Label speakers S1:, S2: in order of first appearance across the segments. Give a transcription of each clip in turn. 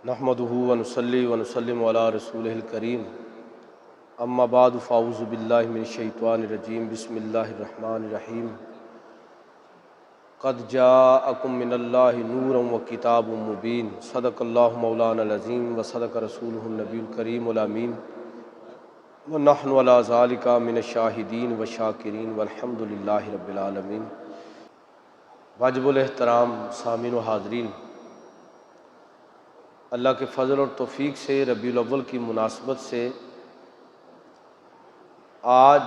S1: نحمدہ ونصلی ونسلم علی رسولہ الکریم اما بعد فاعوذ باللہ من الشیطان الرجیم بسم اللہ الرحمن الرحیم قد جاءکم من اللہ نور وکتاب مبین صدق اللہ مولانا العظیم وصدق رسولہ النبی الکریم الامین ونحن علی ذالک من الشاہدین والشاکرین والحمد للہ رب العالمین۔ واجب الاحترام سامعین و حاضرین، اللہ کے فضل اور توفیق سے ربیع الاول کی مناسبت سے آج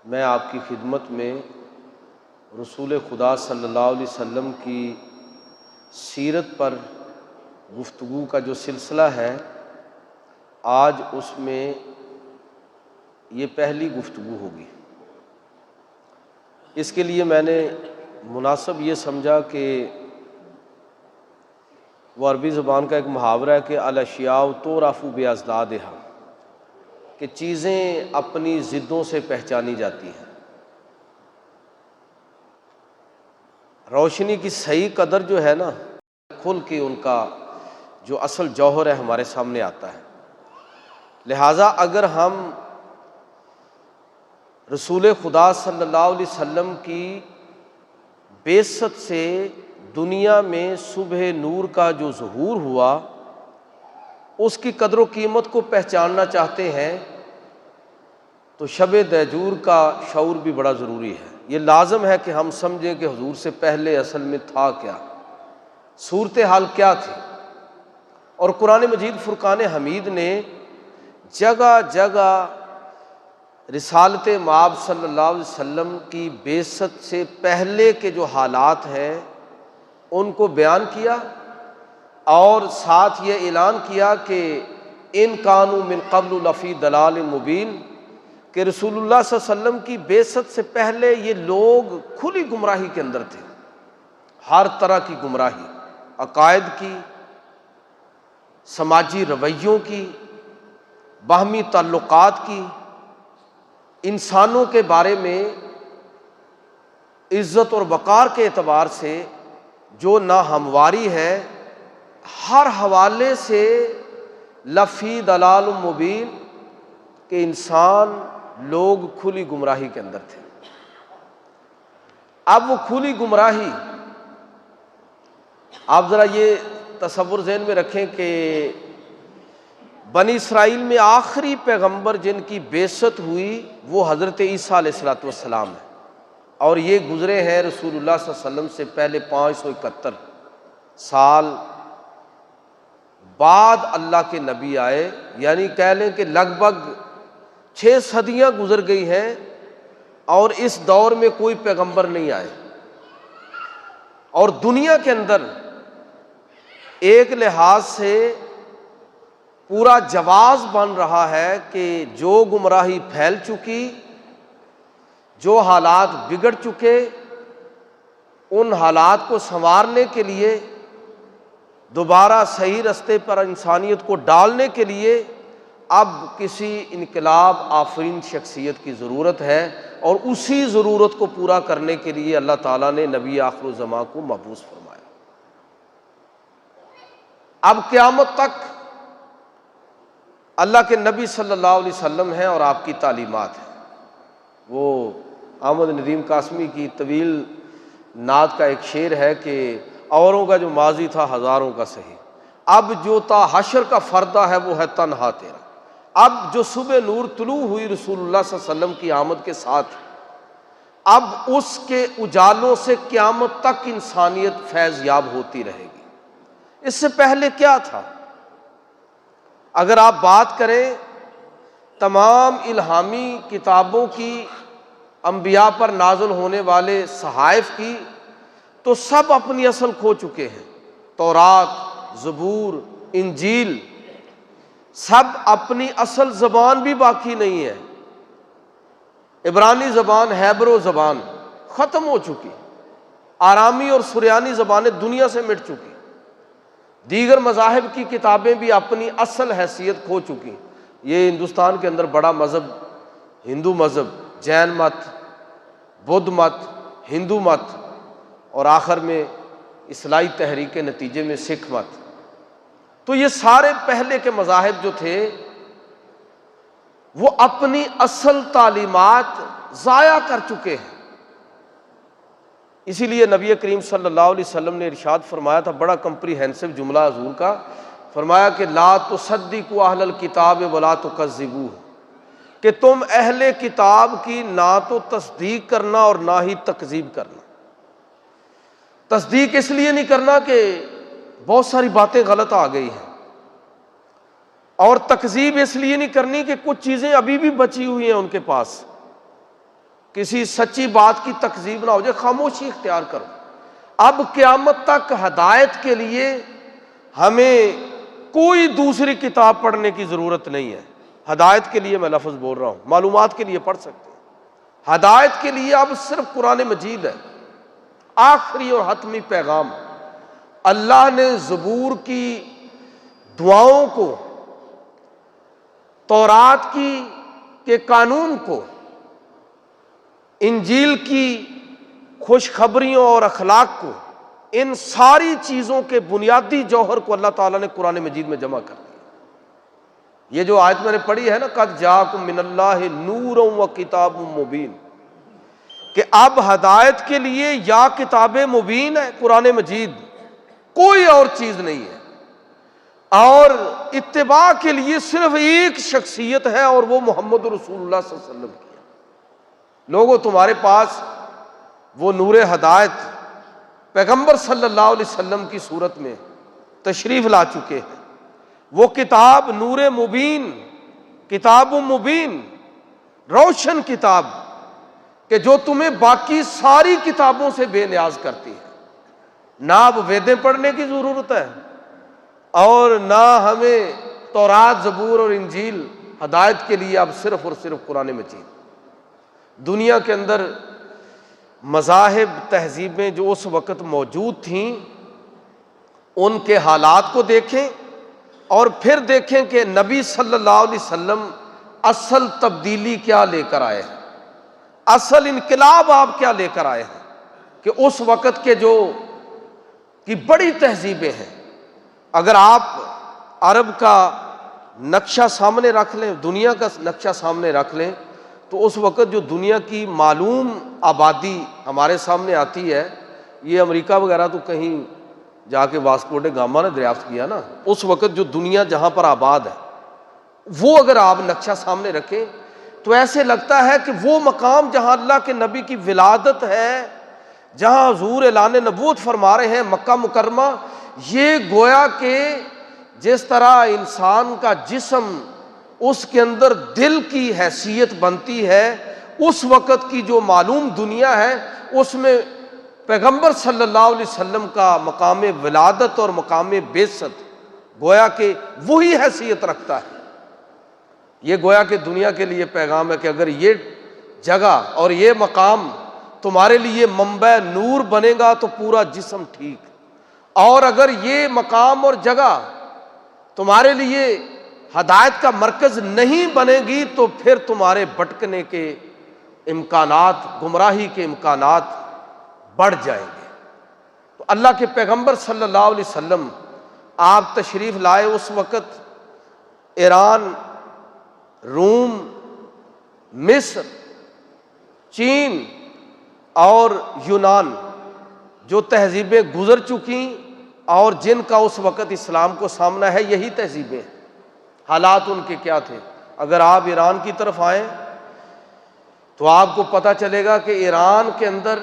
S1: میں آپ کی خدمت میں رسول خدا صلی اللہ علیہ وسلم کی سیرت پر گفتگو کا جو سلسلہ ہے، آج اس میں یہ پہلی گفتگو ہوگی۔ اس کے لیے میں نے مناسب یہ سمجھا کہ وہ عربی زبان کا ایک محاورہ ہے کہ الاشیاء تعرف باضدادھا، کہ چیزیں اپنی ضدوں سے پہچانی جاتی ہیں۔ روشنی کی صحیح قدر جو ہے نا، کھل کے ان کا جو اصل جوہر ہے ہمارے سامنے آتا ہے۔ لہٰذا اگر ہم رسول خدا صلی اللہ علیہ وسلم کی بعثت سے دنیا میں صبح نور کا جو ظہور ہوا، اس کی قدر و قیمت کو پہچاننا چاہتے ہیں تو شب دیجور کا شعور بھی بڑا ضروری ہے۔ یہ لازم ہے کہ ہم سمجھیں کہ حضور سے پہلے اصل میں تھا کیا، صورتحال کیا تھی۔ اور قرآن مجید فرقان حمید نے جگہ جگہ رسالت مآب صلی اللہ علیہ وسلم کی بعثت سے پہلے کے جو حالات ہیں ان کو بیان کیا، اور ساتھ یہ اعلان کیا کہ ان کانوا من قبل لفی ضلال مبین، کہ رسول اللہ صلی اللہ علیہ وسلم کی بعثت سے پہلے یہ لوگ کھلی گمراہی کے اندر تھے، ہر طرح کی گمراہی، عقائد کی، سماجی رویوں کی، باہمی تعلقات کی، انسانوں کے بارے میں عزت اور وقار کے اعتبار سے جو ناہمواری ہے، ہر حوالے سے لفی ضلال مبین، کہ انسان لوگ کھلی گمراہی کے اندر تھے۔ اب وہ کھلی گمراہی، آپ ذرا یہ تصور ذہن میں رکھیں کہ بنی اسرائیل میں آخری پیغمبر جن کی بعثت ہوئی وہ حضرت عیسیٰ علیہ السلام ہے، اور یہ گزرے ہیں رسول اللہ صلی اللہ علیہ وسلم سے پہلے 571 سال بعد اللہ کے نبی آئے، یعنی کہہ لیں کہ لگ بھگ 6 صدیاں گزر گئی ہیں اور اس دور میں کوئی پیغمبر نہیں آئے۔ اور دنیا کے اندر ایک لحاظ سے پورا جواز بن رہا ہے کہ جو گمراہی پھیل چکی، جو حالات بگڑ چکے، ان حالات کو سنوارنے کے لیے، دوبارہ صحیح رستے پر انسانیت کو ڈالنے کے لیے اب کسی انقلاب آفرین شخصیت کی ضرورت ہے، اور اسی ضرورت کو پورا کرنے کے لیے اللہ تعالیٰ نے نبی آخر الزمان کو مبعوث فرمایا۔ اب قیامت تک اللہ کے نبی صلی اللہ علیہ وسلم ہیں اور آپ کی تعلیمات ہیں۔ وہ احمد ندیم قاسمی کی طویل نعت کا ایک شعر ہے کہ اوروں کا جو ماضی تھا ہزاروں کا سہی، اب جو تا حشر کا فردہ ہے وہ ہے تنہا تیرا۔ اب جو صبح نور طلوع ہوئی رسول اللہ صلی اللہ علیہ وسلم کی آمد کے ساتھ، اب اس کے اجالوں سے قیامت تک انسانیت فیض یاب ہوتی رہے گی۔ اس سے پہلے کیا تھا؟ اگر آپ بات کریں تمام الہامی کتابوں کی، انبیاء پر نازل ہونے والے صحائف کی، تو سب اپنی اصل کھو چکے ہیں۔ تورات، زبور، انجیل، سب اپنی اصل زبان بھی باقی نہیں ہے۔ عبرانی زبان، ہیبرو زبان ختم ہو چکی، آرامی اور سریانی زبانیں دنیا سے مٹ چکی، دیگر مذاہب کی کتابیں بھی اپنی اصل حیثیت کھو چکی۔ یہ ہندوستان کے اندر بڑا مذہب، ہندو مذہب، جین مت، بدھ مت، ہندو مت، اور آخر میں اصلاحی تحریک کے نتیجے میں سکھ مت، تو یہ سارے پہلے کے مذاہب جو تھے وہ اپنی اصل تعلیمات ضائع کر چکے ہیں۔ اسی لیے نبی کریم صلی اللہ علیہ وسلم نے ارشاد فرمایا تھا، بڑا کمپریہنسو جملہ حضور کا، فرمایا کہ لا تصدقوا اہل الکتاب ولا تکذبوہ، کہ تم اہل کتاب کی نہ تو تصدیق کرنا اور نہ ہی تکذیب کرنا۔ تصدیق اس لیے نہیں کرنا کہ بہت ساری باتیں غلط آ گئی ہیں، اور تکذیب اس لیے نہیں کرنی کہ کچھ چیزیں ابھی بھی بچی ہوئی ہیں ان کے پاس، کسی سچی بات کی تکذیب نہ ہو جائے، خاموشی اختیار کرو۔ اب قیامت تک ہدایت کے لیے ہمیں کوئی دوسری کتاب پڑھنے کی ضرورت نہیں ہے۔ ہدایت کے لیے میں لفظ بول رہا ہوں، معلومات کے لیے پڑھ سکتے ہیں، ہدایت کے لیے اب صرف قرآن مجید ہے، آخری اور حتمی پیغام۔ اللہ نے زبور کی دعاؤں کو، تورات کی کے قانون کو، انجیل کی خوشخبریوں اور اخلاق کو، ان ساری چیزوں کے بنیادی جوہر کو اللہ تعالیٰ نے قرآن مجید میں جمع کر دیا۔ یہ جو آیت میں نے پڑھی ہے نا، قد جاءکم من اللہ نور و کتاب مبین، کہ اب ہدایت کے لیے یا کتاب مبین ہے قرآن مجید، کوئی اور چیز نہیں ہے، اور اتباع کے لیے صرف ایک شخصیت ہے، اور وہ محمد رسول اللہ صلی اللہ علیہ وسلم کی ہے۔ لوگوں، تمہارے پاس وہ نور ہدایت پیغمبر صلی اللہ علیہ وسلم کی صورت میں تشریف لا چکے ہیں، وہ کتاب نور مبین، کتاب مبین، روشن کتاب، کہ جو تمہیں باقی ساری کتابوں سے بے نیاز کرتی ہے۔ نہ اب ویدیں پڑھنے کی ضرورت ہے، اور نہ ہمیں تورات، زبور اور انجیل، ہدایت کے لیے اب صرف اور صرف قرآن مجید۔ دنیا کے اندر مذاہب، تہذیبیں جو اس وقت موجود تھیں، ان کے حالات کو دیکھیں، اور پھر دیکھیں کہ نبی صلی اللہ علیہ وسلم اصل تبدیلی کیا لے کر آئے ہیں، اصل انقلاب آپ کیا لے کر آئے ہیں، کہ اس وقت کے جو کی بڑی تہذیبیں ہیں، اگر آپ عرب کا نقشہ سامنے رکھ لیں، دنیا کا نقشہ سامنے رکھ لیں، تو اس وقت جو دنیا کی معلوم آبادی ہمارے سامنے آتی ہے، یہ امریکہ وغیرہ تو کہیں جا کے واسکو ڈے گاما نے دریافت کیا نا، اس وقت جو دنیا جہاں پر آباد ہے، وہ اگر آپ نقشہ سامنے رکھیں تو ایسے لگتا ہے کہ وہ مقام جہاں اللہ کے نبی کی ولادت ہے، جہاں حضور اعلان نبوت فرما رہے ہیں، مکہ مکرمہ، یہ گویا کہ جس طرح انسان کا جسم، اس کے اندر دل کی حیثیت بنتی ہے، اس وقت کی جو معلوم دنیا ہے، اس میں پیغمبر صلی اللہ علیہ وسلم کا مقام ولادت اور مقام بعثت گویا کہ وہی حیثیت رکھتا ہے۔ یہ گویا کہ دنیا کے لیے پیغام ہے کہ اگر یہ جگہ اور یہ مقام تمہارے لیے منبع نور بنے گا تو پورا جسم ٹھیک، اور اگر یہ مقام اور جگہ تمہارے لیے ہدایت کا مرکز نہیں بنے گی تو پھر تمہارے بھٹکنے کے امکانات، گمراہی کے امکانات بڑھ جائیں گے۔ تو اللہ کے پیغمبر صلی اللہ علیہ وسلم آپ تشریف لائے، اس وقت ایران، روم، مصر، چین اور یونان جو تہذیبیں گزر چکی اور جن کا اس وقت اسلام کو سامنا ہے، یہی تہذیبیں ہیں۔ حالات ان کے کیا تھے؟ اگر آپ ایران کی طرف آئیں تو آپ کو پتہ چلے گا کہ ایران کے اندر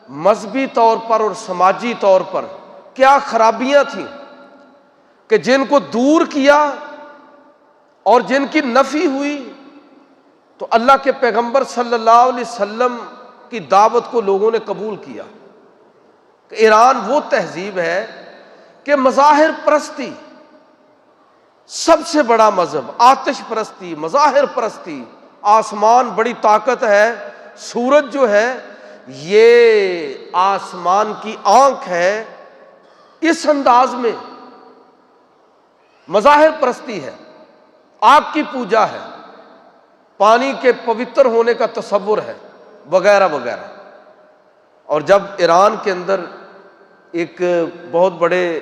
S1: مذہبی طور پر اور سماجی طور پر کیا خرابیاں تھیں کہ جن کو دور کیا اور جن کی نفی ہوئی تو اللہ کے پیغمبر صلی اللہ علیہ وسلم کی دعوت کو لوگوں نے قبول کیا۔ کہ ایران وہ تہذیب ہے کہ مظاہر پرستی سب سے بڑا مذہب، آتش پرستی، مظاہر پرستی، آسمان بڑی طاقت ہے، سورج جو ہے یہ آسمان کی آنکھ ہے، اس انداز میں مظاہر پرستی ہے، آگ کی پوجا ہے، پانی کے پوتر ہونے کا تصور ہے، وغیرہ وغیرہ۔ اور جب ایران کے اندر ایک بہت بڑے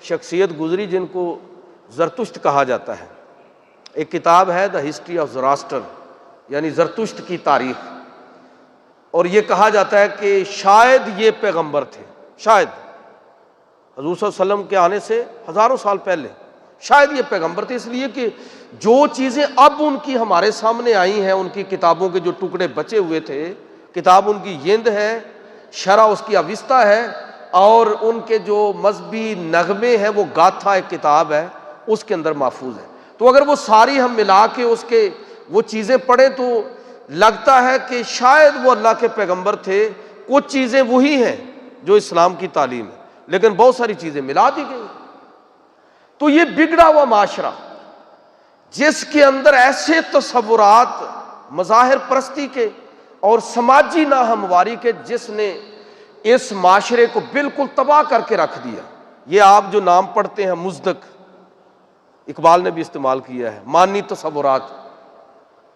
S1: شخصیت گزری جن کو زرتشت کہا جاتا ہے. ایک کتاب ہے دا ہسٹری آف زراسٹر، یعنی زرتشت کی تاریخ، اور یہ کہا جاتا ہے کہ شاید یہ پیغمبر تھے، شاید حضور صلی اللہ علیہ وسلم کے آنے سے ہزاروں سال پہلے شاید یہ پیغمبر تھے، اس لیے کہ جو چیزیں اب ان کی ہمارے سامنے آئی ہیں، ان کی کتابوں کے جو ٹکڑے بچے ہوئے تھے، کتاب ان کی یند ہے، شرح اس کی اوستا ہے، اور ان کے جو مذہبی نغمے ہیں وہ گاتھا ایک کتاب ہے اس کے اندر محفوظ ہے. تو اگر وہ ساری ہم ملا کے اس کے وہ چیزیں پڑھیں تو لگتا ہے کہ شاید وہ اللہ کے پیغمبر تھے. کچھ چیزیں وہی ہیں جو اسلام کی تعلیم ہے، لیکن بہت ساری چیزیں ملا دی گئی. تو یہ بگڑا ہوا معاشرہ جس کے اندر ایسے تصورات مظاہر پرستی کے اور سماجی ناہمواری کے، جس نے اس معاشرے کو بالکل تباہ کر کے رکھ دیا. یہ آپ جو نام پڑھتے ہیں مزدک، اقبال نے بھی استعمال کیا ہے، مانی تصورات،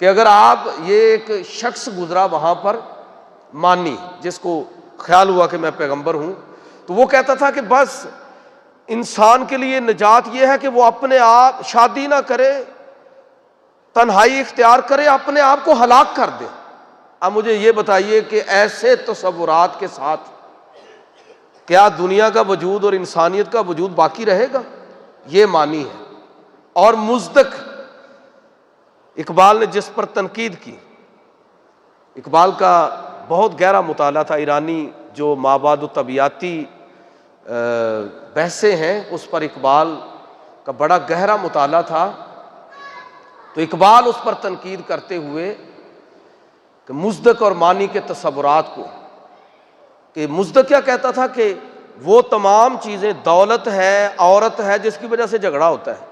S1: کہ اگر آپ یہ ایک شخص گزرا وہاں پر مانی، جس کو خیال ہوا کہ میں پیغمبر ہوں، تو وہ کہتا تھا کہ بس انسان کے لیے نجات یہ ہے کہ وہ اپنے آپ شادی نہ کرے، تنہائی اختیار کرے، اپنے آپ کو ہلاک کر دے. اب مجھے یہ بتائیے کہ ایسے تصورات کے ساتھ کیا دنیا کا وجود اور انسانیت کا وجود باقی رہے گا؟ یہ مانی ہے. اور مزدک، اقبال نے جس پر تنقید کی، اقبال کا بہت گہرا مطالعہ تھا، ایرانی جو مابعد الطبیعاتی بحثیں ہیں اس پر اقبال کا بڑا گہرا مطالعہ تھا. تو اقبال اس پر تنقید کرتے ہوئے کہ مزدک اور مانی کے تصورات کو، کہ مزدک کیا کہتا تھا کہ وہ تمام چیزیں، دولت ہے، عورت ہے، جس کی وجہ سے جھگڑا ہوتا ہے،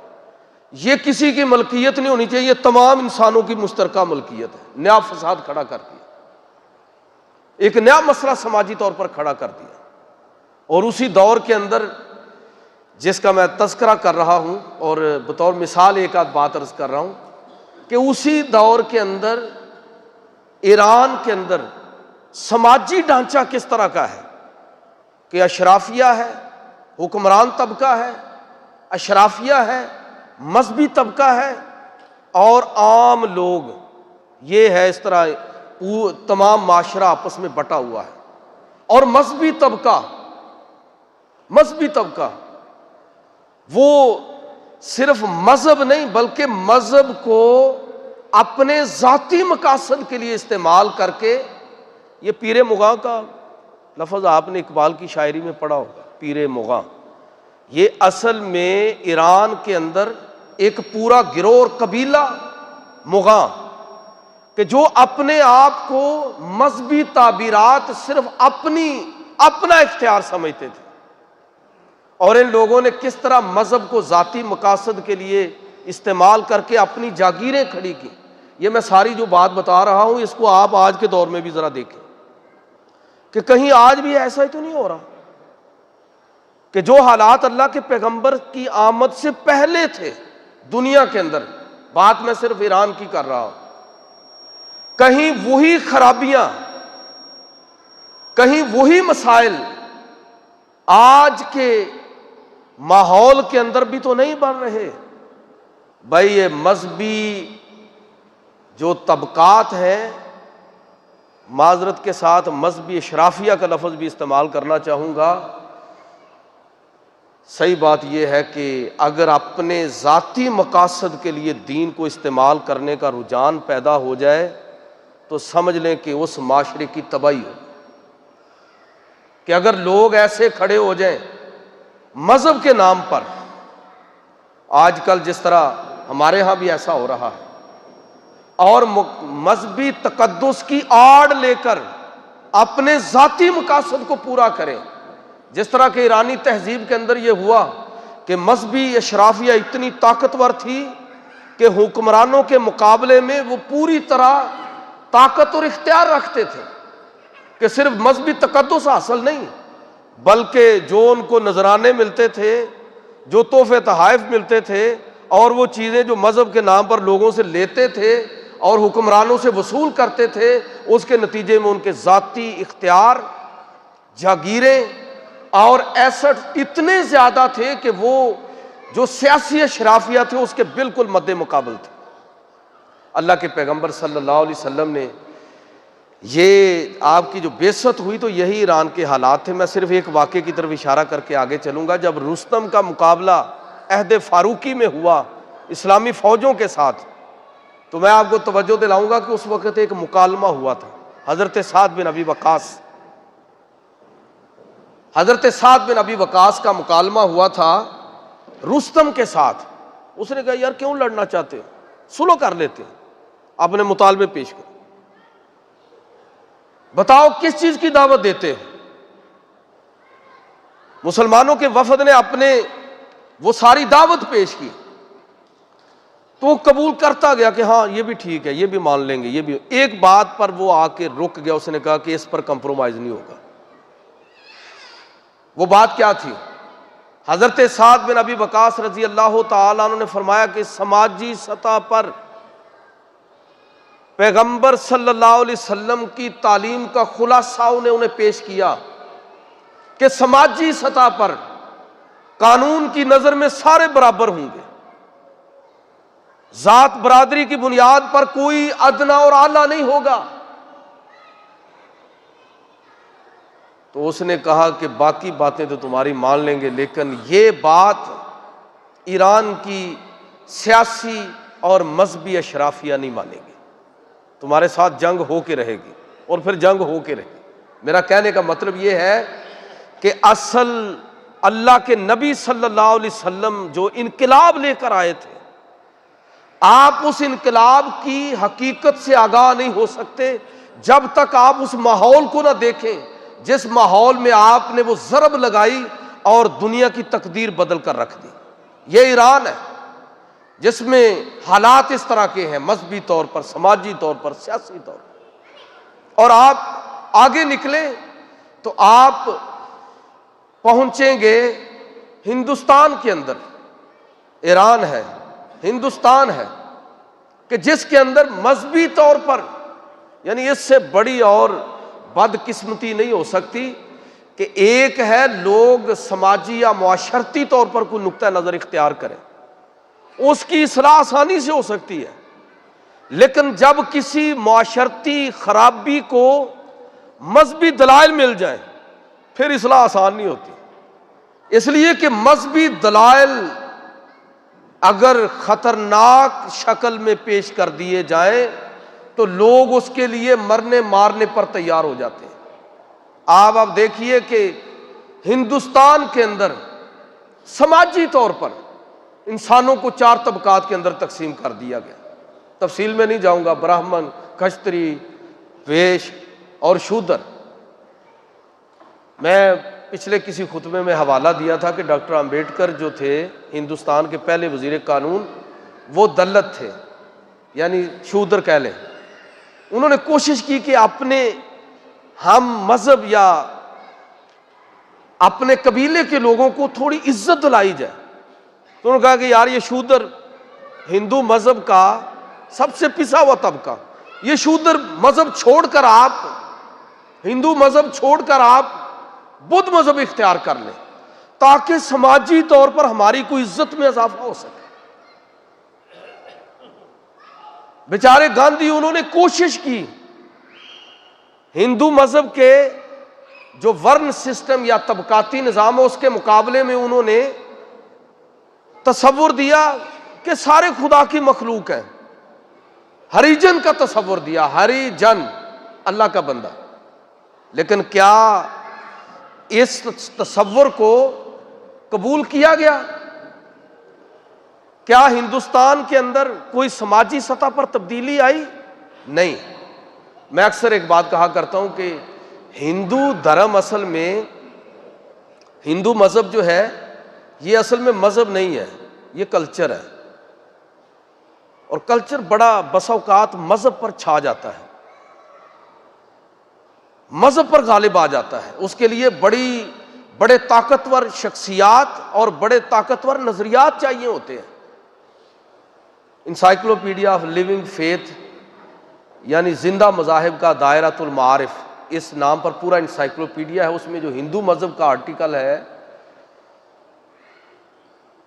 S1: یہ کسی کی ملکیت نہیں ہونی چاہیے، یہ تمام انسانوں کی مشترکہ ملکیت ہے. نیا فساد کھڑا کر دیا، ایک نیا مسئلہ سماجی طور پر کھڑا کر دیا. اور اسی دور کے اندر جس کا میں تذکرہ کر رہا ہوں، اور بطور مثال ایک آدھ بات عرض کر رہا ہوں، کہ اسی دور کے اندر ایران کے اندر سماجی ڈھانچہ کس طرح کا ہے کہ اشرافیہ ہے، حکمران طبقہ ہے، اشرافیہ ہے، مذہبی طبقہ ہے، اور عام لوگ. یہ ہے، اس طرح تمام معاشرہ آپس میں بٹا ہوا ہے. اور مذہبی طبقہ وہ صرف مذہب نہیں بلکہ مذہب کو اپنے ذاتی مقاصد کے لیے استعمال کر کے، یہ پیر مغاں کا لفظ آپ نے اقبال کی شاعری میں پڑھا ہوگا، پیر مغاں. یہ اصل میں ایران کے اندر ایک پورا گروہ اور قبیلہ مغاں، کہ جو اپنے آپ کو مذہبی تعبیرات صرف اپنا اختیار سمجھتے تھے. اور ان لوگوں نے کس طرح مذہب کو ذاتی مقاصد کے لیے استعمال کر کے اپنی جاگیریں کھڑی کی. یہ میں ساری جو بات بتا رہا ہوں اس کو آپ آج کے دور میں بھی ذرا دیکھیں کہ کہیں آج بھی ایسا ہی تو نہیں ہو رہا کہ جو حالات اللہ کے پیغمبر کی آمد سے پہلے تھے دنیا کے اندر، بات میں صرف ایران کی کر رہا ہوں، کہیں وہی خرابیاں، کہیں وہی مسائل آج کے ماحول کے اندر بھی تو نہیں بڑھ رہے. بھائی یہ مذہبی جو طبقات ہیں، معذرت کے ساتھ مذہبی اشرافیہ کا لفظ بھی استعمال کرنا چاہوں گا، صحیح بات یہ ہے کہ اگر اپنے ذاتی مقاصد کے لیے دین کو استعمال کرنے کا رجحان پیدا ہو جائے تو سمجھ لیں کہ اس معاشرے کی تباہی ہو. کہ اگر لوگ ایسے کھڑے ہو جائیں مذہب کے نام پر، آج کل جس طرح ہمارے ہاں بھی ایسا ہو رہا ہے، اور مذہبی تقدس کی آڑ لے کر اپنے ذاتی مقاصد کو پورا کریں، جس طرح کہ ایرانی تہذیب کے اندر یہ ہوا کہ مذہبی اشرافیہ اتنی طاقتور تھی کہ حکمرانوں کے مقابلے میں وہ پوری طرح طاقت اور اختیار رکھتے تھے، کہ صرف مذہبی تقدس حاصل نہیں بلکہ جو ان کو نذرانے ملتے تھے، جو تحفے تحائف ملتے تھے، اور وہ چیزیں جو مذہب کے نام پر لوگوں سے لیتے تھے اور حکمرانوں سے وصول کرتے تھے، اس کے نتیجے میں ان کے ذاتی اختیار، جاگیریں اور ایسٹ اتنے زیادہ تھے کہ وہ جو سیاسی اشرافیہ تھے اس کے بالکل مد مقابل تھے۔ اللہ کے پیغمبر صلی اللہ علیہ وسلم نے یہ آپ کی جو بعثت ہوئی تو یہی ایران کے حالات تھے۔ میں صرف ایک واقعے کی طرف اشارہ کر کے آگے چلوں گا۔ جب رستم کا مقابلہ عہد فاروقی میں ہوا اسلامی فوجوں کے ساتھ، تو میں آپ کو توجہ دلاؤں گا کہ اس وقت ایک مکالمہ ہوا تھا۔ حضرت سعد بن ابی وقاص کا مکالمہ ہوا تھا رستم کے ساتھ۔ اس نے کہا یار کیوں لڑنا چاہتے ہو، سلو کر لیتے ہیں، اپنے مطالبے پیش کرو، بتاؤ کس چیز کی دعوت دیتے ہو۔ مسلمانوں کے وفد نے اپنے وہ ساری دعوت پیش کی تو وہ قبول کرتا گیا کہ ہاں یہ بھی ٹھیک ہے، یہ بھی مان لیں گے، یہ بھی۔ ایک بات پر وہ آ کے رک گیا، اس نے کہا کہ اس پر کمپرومائز نہیں ہوگا۔ وہ بات کیا تھی؟ حضرت سعد بن ابی وقاص رضی اللہ تعالیٰ عنہ نے فرمایا کہ سماجی سطح پر پیغمبر صلی اللہ علیہ وسلم کی تعلیم کا خلاصہ انہیں پیش کیا کہ سماجی سطح پر قانون کی نظر میں سارے برابر ہوں گے، ذات برادری کی بنیاد پر کوئی ادنا اور اعلیٰ نہیں ہوگا۔ تو اس نے کہا کہ باقی باتیں تو تمہاری مان لیں گے، لیکن یہ بات ایران کی سیاسی اور مذہبی اشرافیہ نہیں مانیں گے، تمہارے ساتھ جنگ ہو کے رہے گی اور پھر جنگ ہو کے رہے گی۔ میرا کہنے کا مطلب یہ ہے کہ اصل اللہ کے نبی صلی اللہ علیہ وسلم جو انقلاب لے کر آئے تھے، آپ اس انقلاب کی حقیقت سے آگاہ نہیں ہو سکتے جب تک آپ اس ماحول کو نہ دیکھیں جس ماحول میں آپ نے وہ ضرب لگائی اور دنیا کی تقدیر بدل کر رکھ دی۔ یہ ایران ہے جس میں حالات اس طرح کے ہیں، مذہبی طور پر، سماجی طور پر، سیاسی طور پر۔ اور آپ آگے نکلیں تو آپ پہنچیں گے ہندوستان کے اندر۔ ایران ہے، ہندوستان ہے کہ جس کے اندر مذہبی طور پر، یعنی اس سے بڑی اور بدقسمتی نہیں ہو سکتی کہ ایک ہے لوگ سماجی یا معاشرتی طور پر کوئی نقطہ نظر اختیار کریں، اس کی اصلاح آسانی سے ہو سکتی ہے، لیکن جب کسی معاشرتی خرابی کو مذہبی دلائل مل جائیں پھر اصلاح آسان نہیں ہوتی۔ اس لیے کہ مذہبی دلائل اگر خطرناک شکل میں پیش کر دیے جائیں تو لوگ اس کے لیے مرنے مارنے پر تیار ہو جاتے ہیں۔ آپ اب دیکھیے کہ ہندوستان کے اندر سماجی طور پر انسانوں کو 4 طبقات کے اندر تقسیم کر دیا گیا۔ تفصیل میں نہیں جاؤں گا، براہمن، کشتری، ویش اور شودر۔ میں پچھلے کسی خطبے میں حوالہ دیا تھا کہ ڈاکٹر امبیڈکر جو تھے ہندوستان کے پہلے وزیر قانون، وہ دلت تھے، یعنی شودر کہہ لیں۔ انہوں نے کوشش کی کہ اپنے ہم مذہب یا اپنے قبیلے کے لوگوں کو تھوڑی عزت دلائی جائے۔ تو انہوں نے کہا کہ یار یہ شودر ہندو مذہب کا سب سے پسا ہوا طبقہ، یہ شودر مذہب چھوڑ کر آپ، ہندو مذہب چھوڑ کر آپ بدھ مذہب اختیار کر لیں تاکہ سماجی طور پر ہماری کوئی عزت میں اضافہ ہو سکے۔ بیچارے گاندھی، انہوں نے کوشش کی ہندو مذہب کے جو ورن سسٹم یا طبقاتی نظام ہے اس کے مقابلے میں انہوں نے تصور دیا کہ سارے خدا کی مخلوق ہیں، ہریجن کا تصور دیا، ہری جن، اللہ کا بندہ۔ لیکن کیا اس تصور کو قبول کیا گیا؟ کیا ہندوستان کے اندر کوئی سماجی سطح پر تبدیلی آئی؟ نہیں۔ میں اکثر ایک بات کہا کرتا ہوں کہ ہندو دھرم اصل میں، ہندو مذہب جو ہے یہ اصل میں مذہب نہیں ہے، یہ کلچر ہے، اور کلچر بڑا بسا اوقات مذہب پر چھا جاتا ہے، مذہب پر غالب آ جاتا ہے۔ اس کے لیے بڑے طاقتور شخصیات اور بڑے طاقتور نظریات چاہیے ہوتے ہیں۔ انسائکلوپیڈیا آف لیونگ فیتھ، یعنی زندہ مذاہب کا دائرۃ المعارف، اس نام پر پورا انسائکلوپیڈیا ہے۔ اس میں جو ہندو مذہب کا آرٹیکل ہے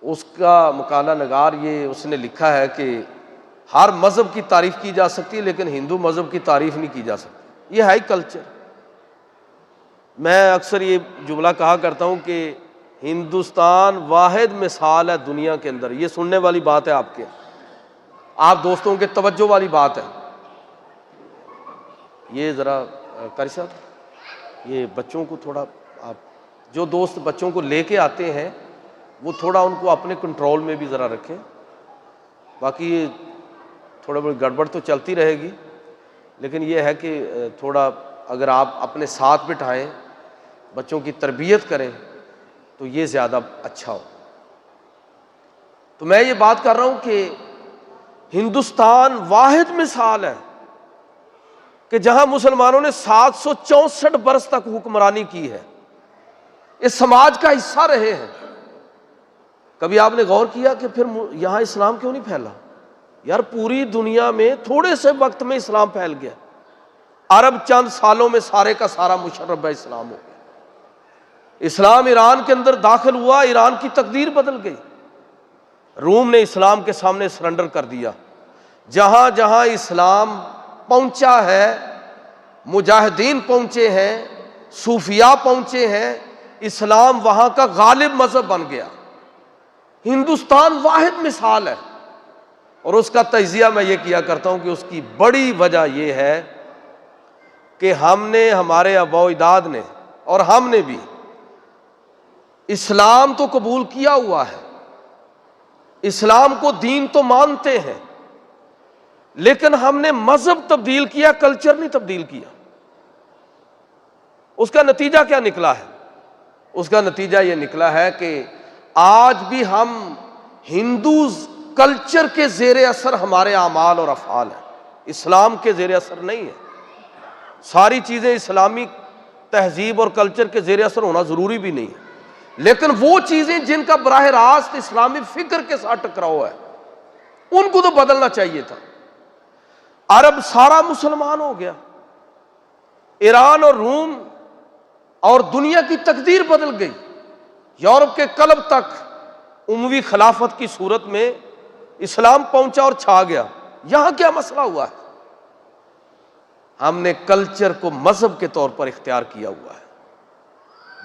S1: اس کا مقالہ نگار یہ اس نے لکھا ہے کہ ہر مذہب کی تعریف کی جا سکتی ہے لیکن ہندو مذہب کی تعریف نہیں کی جا سکتی، یہ ہے ہی کلچر۔ میں اکثر یہ جملہ کہا کرتا ہوں کہ ہندوستان واحد مثال ہے دنیا کے اندر، یہ سننے والی بات ہے آپ کے، آپ دوستوں کے توجہ والی بات ہے۔ یہ ذرا قاری صاحب یہ بچوں کو تھوڑا، آپ جو دوست بچوں کو لے کے آتے ہیں وہ تھوڑا ان کو اپنے کنٹرول میں بھی ذرا رکھیں، باقی یہ تھوڑا بڑی گڑبڑ تو چلتی رہے گی، لیکن یہ ہے کہ تھوڑا اگر آپ اپنے ساتھ بٹھائیں، بچوں کی تربیت کریں تو یہ زیادہ اچھا ہو۔ تو میں یہ بات کر رہا ہوں کہ ہندوستان واحد مثال ہے کہ جہاں مسلمانوں نے 764 برس تک حکمرانی کی ہے، اس سماج کا حصہ رہے ہیں۔ کبھی آپ نے غور کیا کہ پھر یہاں اسلام کیوں نہیں پھیلا؟ یار پوری دنیا میں تھوڑے سے وقت میں اسلام پھیل گیا، عرب چند سالوں میں سارے کا سارا مشرب اسلام ہو گیا۔ اسلام ایران کے اندر داخل ہوا، ایران کی تقدیر بدل گئی، روم نے اسلام کے سامنے سرنڈر کر دیا۔ جہاں جہاں اسلام پہنچا ہے، مجاہدین پہنچے ہیں، صوفیاء پہنچے ہیں، اسلام وہاں کا غالب مذہب بن گیا۔ ہندوستان واحد مثال ہے، اور اس کا تجزیہ میں یہ کیا کرتا ہوں کہ اس کی بڑی وجہ یہ ہے کہ ہم نے، ہمارے آباء و اجداد نے اور ہم نے بھی اسلام تو قبول کیا ہوا ہے، اسلام کو دین تو مانتے ہیں، لیکن ہم نے مذہب تبدیل کیا، کلچر نہیں تبدیل کیا۔ اس کا نتیجہ کیا نکلا ہے؟ اس کا نتیجہ یہ نکلا ہے کہ آج بھی ہم ہندوز کلچر کے زیر اثر ہمارے اعمال اور افعال ہیں، اسلام کے زیر اثر نہیں ہے۔ ساری چیزیں اسلامی تہذیب اور کلچر کے زیر اثر ہونا ضروری بھی نہیں ہے، لیکن وہ چیزیں جن کا براہ راست اسلامی فکر کے ساتھ ٹکراؤ ہے ان کو تو بدلنا چاہیے تھا۔ عرب سارا مسلمان ہو گیا، ایران اور روم اور دنیا کی تقدیر بدل گئی، یورپ کے قلب تک اموی خلافت کی صورت میں اسلام پہنچا اور چھا گیا۔ یہاں کیا مسئلہ ہوا ہے؟ ہم نے کلچر کو مذہب کے طور پر اختیار کیا ہوا ہے۔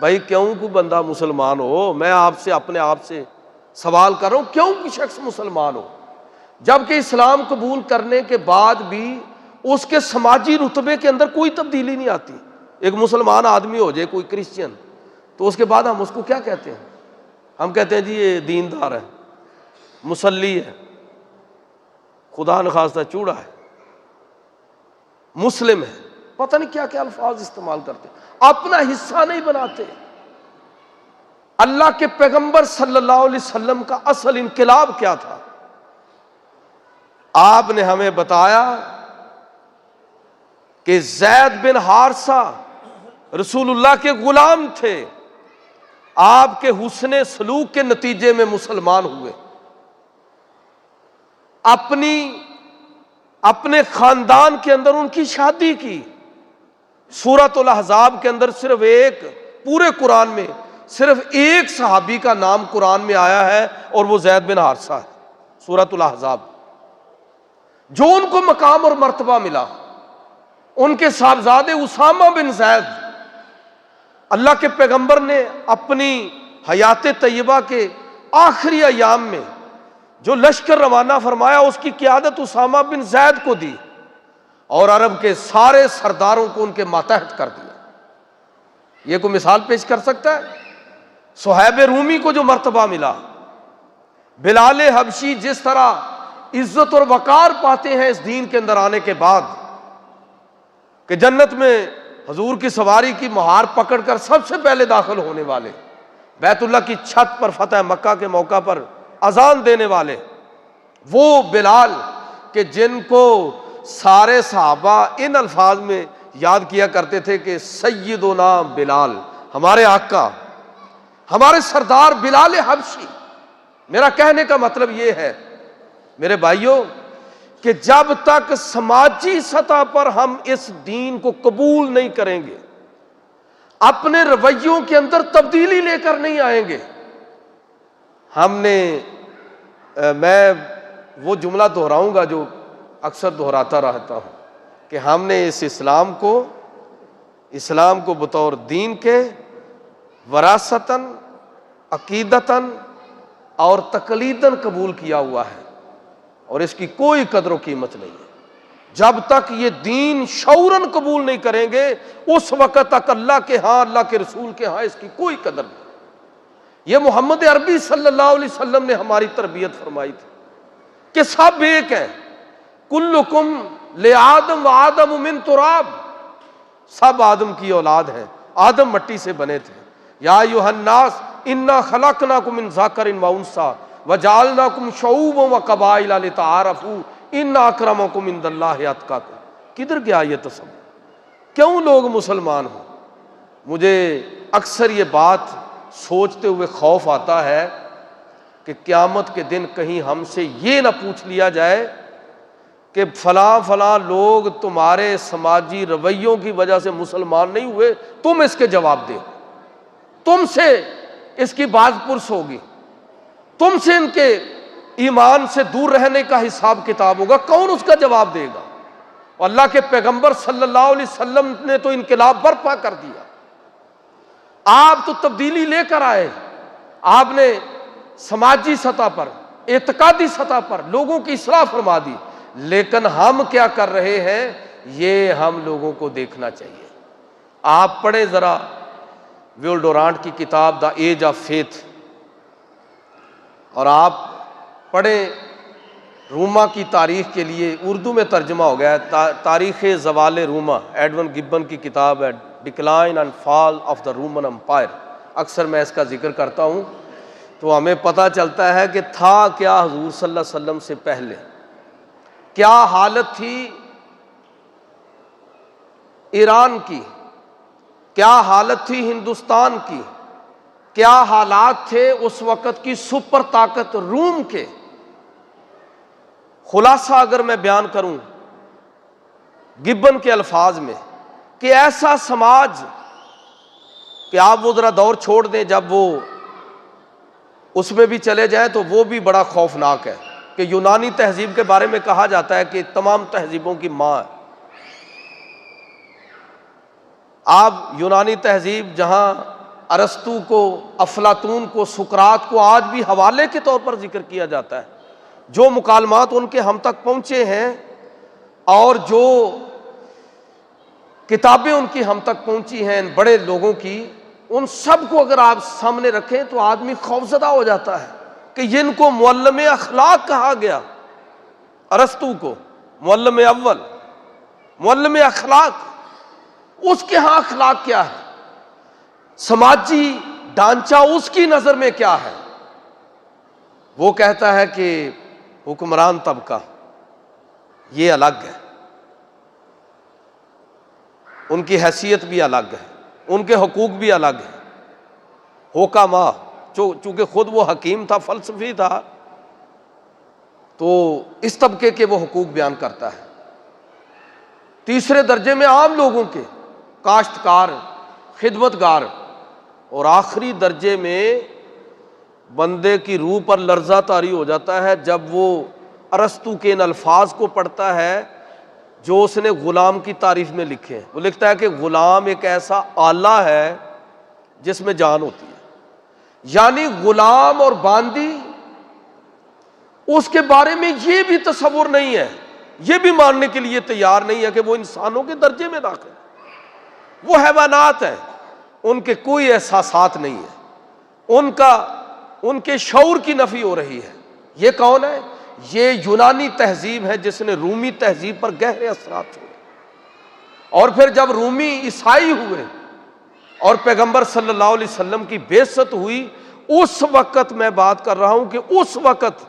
S1: بھائی کیوں کوئی بندہ مسلمان ہو؟ میں آپ سے اپنے آپ سے سوال کر رہا ہوں، کیوں کوئی شخص مسلمان ہو جبکہ اسلام قبول کرنے کے بعد بھی اس کے سماجی رتبے کے اندر کوئی تبدیلی نہیں آتی؟ ایک مسلمان آدمی ہو جائے کوئی کرسچن، تو اس کے بعد ہم اس کو کیا کہتے ہیں؟ ہم کہتے ہیں جی یہ دیندار ہے، مصلی ہے، خدا نخواستہ چوڑا ہے، مسلم ہے، پتہ نہیں کیا کیا الفاظ استعمال کرتے، اپنا حصہ نہیں بناتے۔ اللہ کے پیغمبر صلی اللہ علیہ وسلم کا اصل انقلاب کیا تھا؟ آپ نے ہمیں بتایا کہ زید بن حارثہ رسول اللہ کے غلام تھے، آپ کے حسن سلوک کے نتیجے میں مسلمان ہوئے، اپنے خاندان کے اندر ان کی شادی کی۔ سورۃ الاحزاب کے اندر صرف ایک، پورے قرآن میں صرف ایک صحابی کا نام قرآن میں آیا ہے اور وہ زید بن حارثہ ہے، سورۃ الاحزاب۔ جو ان کو مقام اور مرتبہ ملا، ان کے صاحبزادے اسامہ بن زید، اللہ کے پیغمبر نے اپنی حیات طیبہ کے آخری ایام میں جو لشکر روانہ فرمایا اس کی قیادت اسامہ بن زید کو دی، اور عرب کے سارے سرداروں کو ان کے ماتحت کر دیا۔ یہ کوئی مثال پیش کر سکتا ہے؟ صہیب رومی کو جو مرتبہ ملا، بلال حبشی جس طرح عزت اور وقار پاتے ہیں اس دین کے اندر آنے کے بعد کہ جنت میں حضور کی سواری کی مہار پکڑ کر سب سے پہلے داخل ہونے والے، بیت اللہ کی چھت پر فتح مکہ کے موقع پر اذان دینے والے، وہ بلال کہ جن کو سارے صحابہ ان الفاظ میں یاد کیا کرتے تھے کہ سیدنا بلال، ہمارے آقا، ہمارے سردار بلال حبشی۔ میرا کہنے کا مطلب یہ ہے میرے بھائیوں کہ جب تک سماجی سطح پر ہم اس دین کو قبول نہیں کریں گے، اپنے رویوں کے اندر تبدیلی لے کر نہیں آئیں گے، ہم نے میں وہ جملہ دہراؤں گا جو اکثر دہراتا رہتا ہوں کہ ہم نے اس اسلام کو بطور دین کے وراثتاً، عقیدتاً اور تقلیداً قبول کیا ہوا ہے، اور اس کی کوئی قدر و قیمت نہیں ہے۔ جب تک یہ دین شعوراً قبول نہیں کریں گے اس وقت تک اللہ کے ہاں، اللہ کے رسول کے ہاں اس کی کوئی قدر نہیں۔ یہ محمد عربی صلی اللہ علیہ وسلم نے ہماری تربیت فرمائی تھی کہ سب ایک ہیں، کلکم لآدم وآدم من تراب، سب آدم کی اولاد ہیں، آدم مٹی سے بنے تھے۔ یا ایھا الناس انا خلقناکم من ذکر و انثی وجعلناکم شعوبا وقبائل لتعارفوا ان اکرمکم عند اللہ اتقاکم۔ کدھر گیا یہ تصور؟ کیوں لوگ مسلمان ہوں؟ مجھے اکثر یہ بات سوچتے ہوئے خوف آتا ہے کہ قیامت کے دن کہیں ہم سے یہ نہ پوچھ لیا جائے کہ فلاں فلاں لوگ تمہارے سماجی رویوں کی وجہ سے مسلمان نہیں ہوئے، تم اس کے جواب دے، تم سے اس کی باز پرس ہوگی، تم سے ان کے ایمان سے دور رہنے کا حساب کتاب ہوگا، کون اس کا جواب دے گا؟ اللہ کے پیغمبر صلی اللہ علیہ وسلم نے تو انقلاب برپا کر دیا، آپ تو تبدیلی لے کر آئے، آپ نے سماجی سطح پر، اعتقادی سطح پر لوگوں کی اصلاح فرما دی، لیکن ہم کیا کر رہے ہیں یہ ہم لوگوں کو دیکھنا چاہیے۔ آپ پڑھیں ذرا ویل ڈورانٹ کی کتاب دا ایج آف فیتھ، اور آپ پڑھیں روما کی تاریخ کے لیے اردو میں ترجمہ ہو گیا ہے، تاریخ زوال روما، ایڈون گبن کی کتاب ہے، decline and fall of the Roman empire. اکثر میں اس کا ذکر کرتا ہوں تو ہمیں پتہ چلتا ہے کہ تھا کیا حضور صلی اللہ علیہ وسلم سے پہلے، کیا حالت تھی ایران کی، کیا حالت تھی ہندوستان کی، کیا حالات تھے اس وقت کی سپر طاقت روم کے۔ خلاصہ اگر میں بیان کروں گبن کے الفاظ میں کہ ایسا سماج کہ آپ وہ ذرا دور چھوڑ دیں، جب وہ اس میں بھی چلے جائیں تو وہ بھی بڑا خوفناک ہے کہ یونانی تہذیب کے بارے میں کہا جاتا ہے کہ تمام تہذیبوں کی ماں ہے۔ آپ یونانی تہذیب جہاں ارسطو کو، افلاطون کو، سقراط کو آج بھی حوالے کے طور پر ذکر کیا جاتا ہے، جو مکالمات ان کے ہم تک پہنچے ہیں اور جو کتابیں ان کی ہم تک پہنچی ہیں ان بڑے لوگوں کی، ان سب کو اگر آپ سامنے رکھیں تو آدمی خوفزدہ ہو جاتا ہے کہ جن کو معلم اخلاق کہا گیا، ارسطو کو معلم اول، معلم اخلاق، اس کے ہاں اخلاق کیا ہے، سماجی ڈھانچہ اس کی نظر میں کیا ہے؟ وہ کہتا ہے کہ حکمران طبقہ یہ الگ ہے، ان کی حیثیت بھی الگ ہے، ان کے حقوق بھی الگ ہیں۔ حکما، چونکہ خود وہ حکیم تھا، فلسفی تھا، تو اس طبقے کے وہ حقوق بیان کرتا ہے۔ تیسرے درجے میں عام لوگوں کے، کاشتکار، خدمتگار، اور آخری درجے میں بندے کی روح پر لرزہ طاری ہو جاتا ہے جب وہ ارسطو کے ان الفاظ کو پڑھتا ہے جو اس نے غلام کی تعریف میں لکھے ہیں۔ وہ لکھتا ہے کہ غلام ایک ایسا آلہ ہے جس میں جان ہوتی ہے، یعنی غلام اور باندی، اس کے بارے میں یہ بھی تصور نہیں ہے، یہ بھی ماننے کے لیے تیار نہیں ہے کہ وہ انسانوں کے درجے میں داخل ہے، وہ حیوانات ہیں، ان کے کوئی احساسات نہیں ہے، ان کے شعور کی نفی ہو رہی ہے۔ یہ کون ہے؟ یہ یونانی تہذیب ہے جس نے رومی تہذیب پر گہرے اثرات چھوڑے، اور پھر جب رومی عیسائی ہوئے اور پیغمبر صلی اللہ علیہ وسلم کی بعثت ہوئی، اس وقت میں بات کر رہا ہوں کہ اس وقت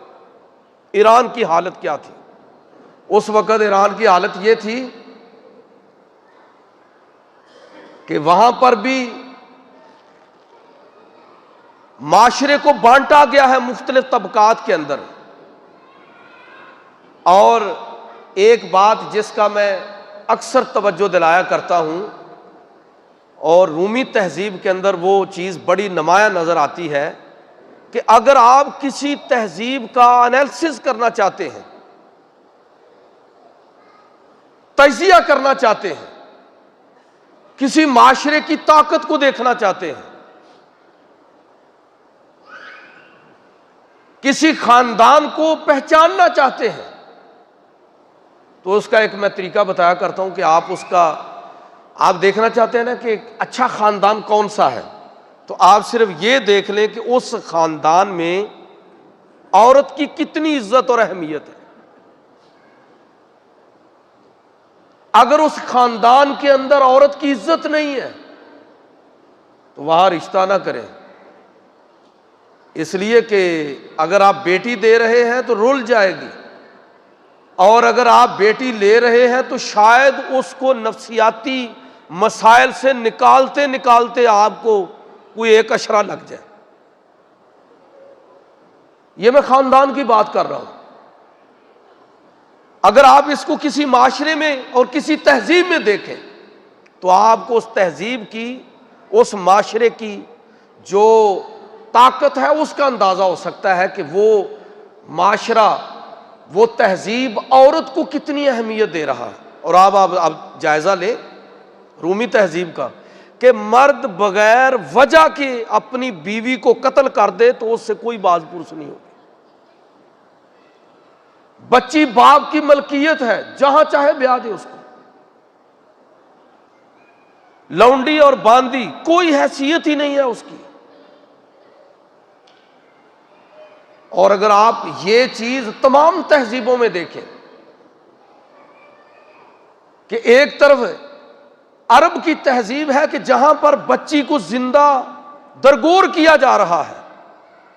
S1: ایران کی حالت کیا تھی۔ اس وقت ایران کی حالت یہ تھی کہ وہاں پر بھی معاشرے کو بانٹا گیا ہے مختلف طبقات کے اندر، اور ایک بات جس کا میں اکثر توجہ دلایا کرتا ہوں، اور رومی تہذیب کے اندر وہ چیز بڑی نمایاں نظر آتی ہے کہ اگر آپ کسی تہذیب کا انالیسس کرنا چاہتے ہیں، تجزیہ کرنا چاہتے ہیں، کسی معاشرے کی طاقت کو دیکھنا چاہتے ہیں، کسی خاندان کو پہچاننا چاہتے ہیں، تو اس کا ایک میں طریقہ بتایا کرتا ہوں کہ آپ دیکھنا چاہتے ہیں نا کہ ایک اچھا خاندان کون سا ہے، تو آپ صرف یہ دیکھ لیں کہ اس خاندان میں عورت کی کتنی عزت اور اہمیت ہے۔ اگر اس خاندان کے اندر عورت کی عزت نہیں ہے تو وہاں رشتہ نہ کریں، اس لیے کہ اگر آپ بیٹی دے رہے ہیں تو رول جائے گی، اور اگر آپ بیٹی لے رہے ہیں تو شاید اس کو نفسیاتی مسائل سے نکالتے نکالتے آپ کو کوئی ایک اشرہ لگ جائے۔ یہ میں خاندان کی بات کر رہا ہوں۔ اگر آپ اس کو کسی معاشرے میں اور کسی تہذیب میں دیکھیں تو آپ کو اس تہذیب کی، اس معاشرے کی جو طاقت ہے اس کا اندازہ ہو سکتا ہے کہ وہ معاشرہ، وہ تہذیب عورت کو کتنی اہمیت دے رہا ہے۔ اور آپ جائزہ لیں رومی تہذیب کا کہ مرد بغیر وجہ کے اپنی بیوی کو قتل کر دے تو اس سے کوئی باز پرس نہیں ہوگی۔ بچی باپ کی ملکیت ہے، جہاں چاہے بیاہ دے اس کو۔ لونڈی اور باندی کوئی حیثیت ہی نہیں ہے اس کی۔ اور اگر آپ یہ چیز تمام تہذیبوں میں دیکھیں کہ ایک طرف عرب کی تہذیب ہے کہ جہاں پر بچی کو زندہ درگور کیا جا رہا ہے،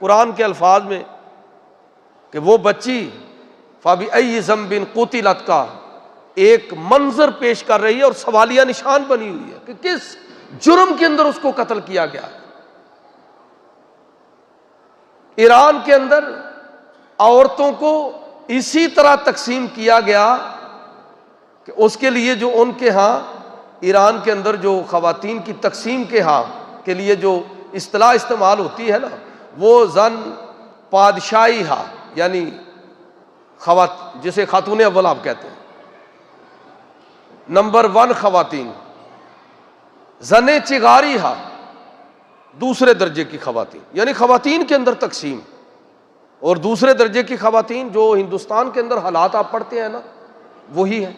S1: قرآن کے الفاظ میں کہ وہ بچی فَبِأَيِّ ذَنبٍ قُتِلَتْ کا ایک منظر پیش کر رہی ہے اور سوالیہ نشان بنی ہوئی ہے کہ کس جرم کے اندر اس کو قتل کیا گیا ہے۔ ایران کے اندر عورتوں کو اسی طرح تقسیم کیا گیا کہ اس کے لیے جو ان کے ہاں ایران کے اندر جو خواتین کی تقسیم کے لیے جو اصطلاح استعمال ہوتی ہے نا، وہ زن پادشاہی ہا، یعنی جسے خاتون اول آپ کہتے ہیں، نمبر 1 خواتین، زن چغاری ہا دوسرے درجے کی خواتین، یعنی خواتین کے اندر تقسیم۔ اور دوسرے درجے کی خواتین جو ہندوستان کے اندر حالات آپ پڑھتے ہیں نا وہی ہے،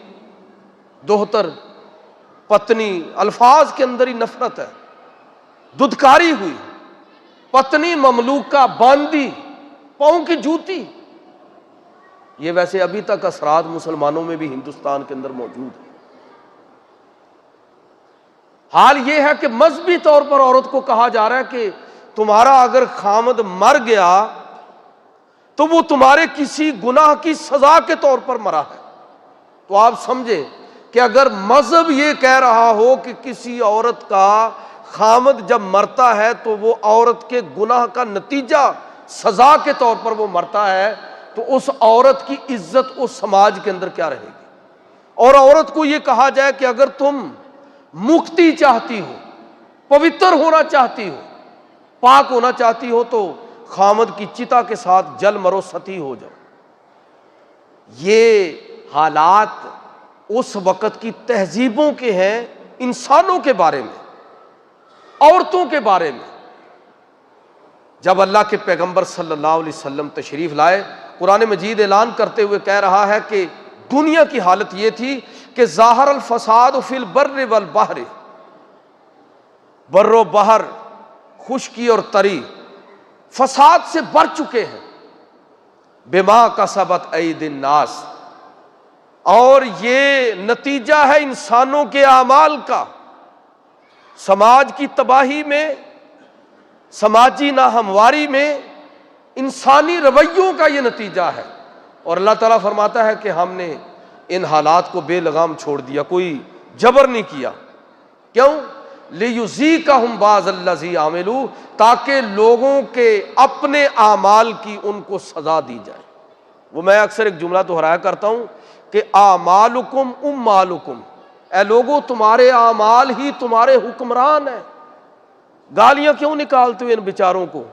S1: دوہتر، پتنی، الفاظ کے اندر ہی نفرت ہے، ددکاری ہوئی، پتنی مملوکہ، باندی، پاؤں کی جوتی۔ یہ ویسے ابھی تک اثرات مسلمانوں میں بھی ہندوستان کے اندر موجود ہے۔ حال یہ ہے کہ مذہبی طور پر عورت کو کہا جا رہا ہے کہ تمہارا اگر خامد مر گیا تو وہ تمہارے کسی گناہ کی سزا کے طور پر مرا ہے۔ تو آپ سمجھیں کہ اگر مذہب یہ کہہ رہا ہو کہ کسی عورت کا خامد جب مرتا ہے تو وہ عورت کے گناہ کا نتیجہ سزا کے طور پر وہ مرتا ہے، تو اس عورت کی عزت اس سماج کے اندر کیا رہے گی؟ اور عورت کو یہ کہا جائے کہ اگر تم مکتی چاہتی ہو، پوتر ہونا چاہتی ہو، پاک ہونا چاہتی ہو تو خامد کی چتا کے ساتھ جل مرو، ستی ہو جاؤ۔ یہ حالات اس وقت کی تہذیبوں کے ہیں، انسانوں کے بارے میں، عورتوں کے بارے میں۔ جب اللہ کے پیغمبر صلی اللہ علیہ وسلم تشریف لائے، قرآن مجید اعلان کرتے ہوئے کہہ رہا ہے کہ دنیا کی حالت یہ تھی کہ ظاہر الفساد فی البر والبحر، بر و بحر، خشکی اور تری فساد سے بھر چکے ہیں، بما کسبت ایدی الناس، اور یہ نتیجہ ہے انسانوں کے اعمال کا۔ سماج کی تباہی میں، سماجی ناہمواری میں، انسانی رویوں کا یہ نتیجہ ہے۔ اور اللہ تعالیٰ فرماتا ہے کہ ہم نے ان حالات کو بے لگام چھوڑ دیا، کوئی جبر نہیں کیا۔ کیوں؟ لِيُذِيقَهُمْ بَعْضَ الَّذِي عَمِلُوا، تاکہ لوگوں کے اپنے اعمال کی ان کو سزا دی جائے۔ وہ میں اکثر ایک جملہ دہرایا کرتا ہوں کہ اعمالکم امالکم، اے لوگوں تمہارے اعمال ہی تمہارے حکمران ہیں۔ گالیاں کیوں نکالتے ہو ان بیچاروں کو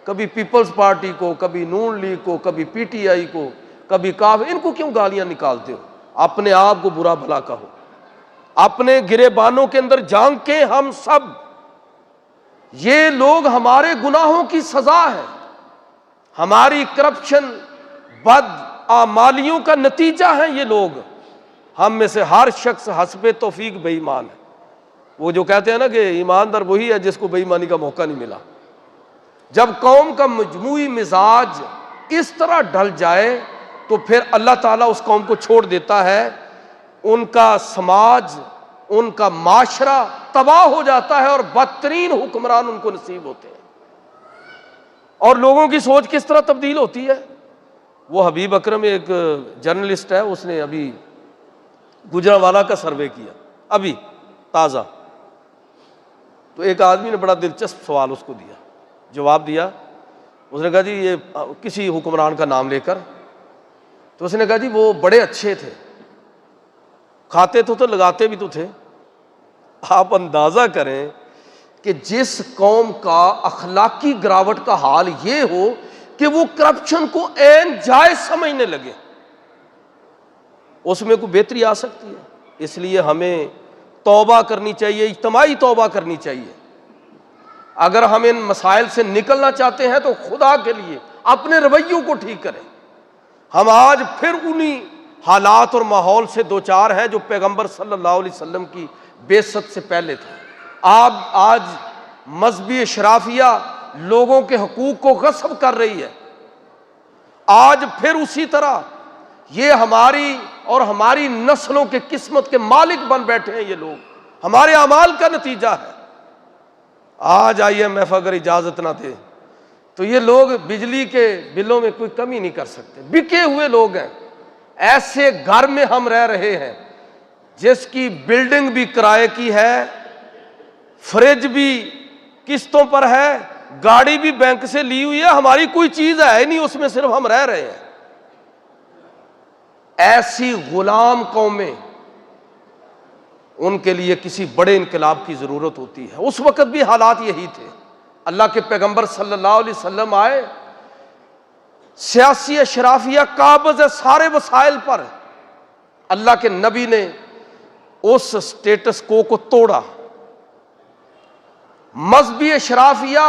S1: کبھی پیپلز پارٹی کو، کبھی نون لیگ کو، کبھی پی ٹی آئی کو، کبھی کاف، ان کو کیوں گالیاں نکالتے ہو؟ اپنے آپ کو برا بھلا کہو، اپنے گریبانوں کے اندر جھانک کے ہم سب، یہ لوگ ہمارے گناہوں کی سزا ہے، ہماری کرپشن، بد اعمالیوں کا نتیجہ ہیں یہ لوگ۔ ہم میں سے ہر شخص حسب توفیق بے ایمان ہے۔ وہ جو کہتے ہیں نا کہ ایماندار وہی ہے جس کو بے ایمانی کا موقع نہیں ملا۔ جب قوم کا مجموعی مزاج اس طرح ڈھل جائے تو پھر اللہ تعالیٰ اس قوم کو چھوڑ دیتا ہے، ان کا سماج، ان کا معاشرہ تباہ ہو جاتا ہے اور بدترین حکمران ان کو نصیب ہوتے ہیں۔ اور لوگوں کی سوچ کس طرح تبدیل ہوتی ہے؟ وہ حبیب اکرم ایک جرنلسٹ ہے، اس نے ابھی گجرانوالہ کا سروے کیا، ابھی تازہ، تو ایک آدمی نے بڑا دلچسپ سوال اس کو دیا، جواب دیا۔ اس نے کہا جی یہ کسی حکمران کا نام لے کر، تو اس نے کہا جی وہ بڑے اچھے تھے، کھاتے تو لگاتے بھی تو تھے۔ آپ اندازہ کریں کہ جس قوم کا اخلاقی گراوٹ کا حال یہ ہو کہ وہ کرپشن کو عین جائز سمجھنے لگے، اس میں کوئی بہتری آ سکتی ہے؟ اس لیے ہمیں توبہ کرنی چاہیے، اجتماعی توبہ کرنی چاہیے۔ اگر ہم ان مسائل سے نکلنا چاہتے ہیں تو خدا کے لیے اپنے رویوں کو ٹھیک کریں۔ ہم آج پھر انہی حالات اور ماحول سے دوچار ہیں جو پیغمبر صلی اللہ علیہ وسلم کی بعثت سے پہلے تھا۔ آج مذہبی اشرافیہ لوگوں کے حقوق کو غصب کر رہی ہے۔ آج پھر اسی طرح یہ ہماری اور ہماری نسلوں کے قسمت کے مالک بن بیٹھے ہیں، یہ لوگ ہمارے اعمال کا نتیجہ ہے۔ آج IMF اگر اجازت نہ دے تو یہ لوگ بجلی کے بلوں میں کوئی کمی نہیں کر سکتے، بکے ہوئے لوگ ہیں۔ ایسے گھر میں ہم رہ رہے ہیں جس کی بلڈنگ بھی کرائے کی ہے، فریج بھی قسطوں پر ہے، گاڑی بھی بینک سے لی ہوئی ہے، ہماری کوئی چیز ہے نہیں اس میں، صرف ہم رہ رہے ہیں۔ ایسی غلام قومیں، ان کے لیے کسی بڑے انقلاب کی ضرورت ہوتی ہے۔ اس وقت بھی حالات یہی تھے۔ اللہ کے پیغمبر صلی اللہ علیہ وسلم آئے، سیاسی اشرافیہ قابض ہے سارے وسائل پر، اللہ کے نبی نے اس سٹیٹس کو توڑا۔ مذہبی اشرافیہ،